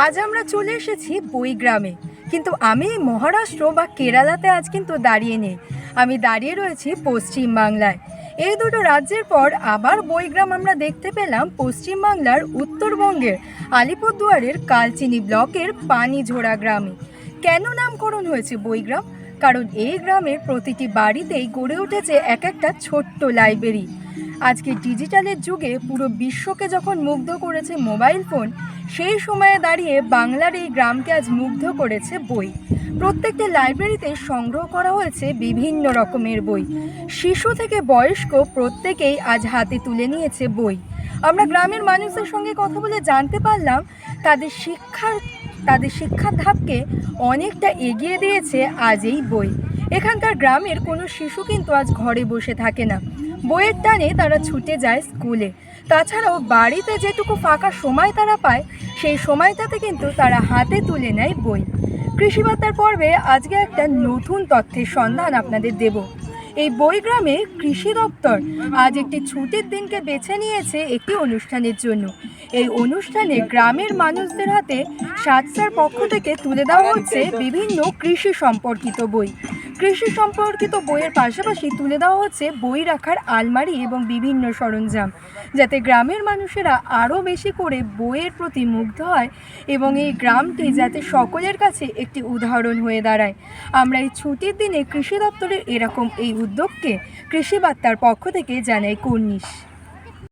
আজ আমরা চলে এসেছি বইগ্রামে। কিন্তু আমি মহারাষ্ট্র বা কেরালাতে আজ কিন্তু দাঁড়িয়ে নেই, আমি দাঁড়িয়ে রয়েছি পশ্চিমবাংলায়। এই দুটো রাজ্যের পর আবার বইগ্রাম আমরা দেখতে পেলাম পশ্চিমবাংলার উত্তরবঙ্গের আলিপুরদুয়ারের কালচিনি ব্লকের পানিঝোড়া গ্রামে। কেন নামকরণ হয়েছে বইগ্রাম? কারণ এই গ্রামের প্রতিটি বাড়িতেই গড়ে উঠেছে এক একটা ছোট্ট লাইব্রেরি। আজকে ডিজিটালের যুগে পুরো বিশ্বকে যখন মুগ্ধ করেছে মোবাইল ফোন, সেই সময়ে দাঁড়িয়ে বাংলার এই গ্রামকে আজ মুগ্ধ করেছে বই। প্রত্যেকটা লাইব্রেরিতে সংগ্রহ করা হয়েছে বিভিন্ন রকমের বই। শিশু থেকে বয়স্ক প্রত্যেকেই আজ হাতে তুলে নিয়েছে বই। আমরা গ্রামের মানুষদের সঙ্গে কথা বলে জানতে পারলাম তাদের শিক্ষার ধাপকে অনেকটা এগিয়ে দিয়েছে আজ এই বই। এখানকার গ্রামের কোনো শিশু কিন্তু আজ ঘরে বসে থাকে না, বইয়ের টানে তারা ছুটে যায় স্কুলে। তাছাড়াও বাড়িতে যেটুকু ফাঁকা সময় তারা পায়, সেই সময়টাতে কিন্তু তারা হাতে তুলে নেয় বই। কৃষিবার্তার পর্বে আজকে একটা নতুন তথ্যের সন্ধান আপনাদের দেব। এই বইগ্রামে কৃষি দপ্তর আজ একটি ছুটির দিনকে বেছে নিয়েছে একটি অনুষ্ঠানের জন্য। এই অনুষ্ঠানে গ্রামের মানুষদের হাতে সাতসার পক্ষ থেকে তুলে দেওয়া হচ্ছে বিভিন্ন কৃষি সম্পর্কিত বই। কৃষি সম্পর্কিত বইয়ের পাশাপাশি তুলে দেওয়া হচ্ছে বই রাখার আলমারি এবং বিভিন্ন সরঞ্জাম, যাতে গ্রামের মানুষেরা আরও বেশি করে বইয়ের প্রতি মুগ্ধ হয় এবং এই গ্রামটি যাতে সকলের কাছে একটি উদাহরণ হয়ে দাঁড়ায়। আমরা এই ছুটির দিনে কৃষি দপ্তরের এরকম এই উদ্যোগকে কৃষি বার্তার পক্ষ থেকে জানাই কুর্নিশ।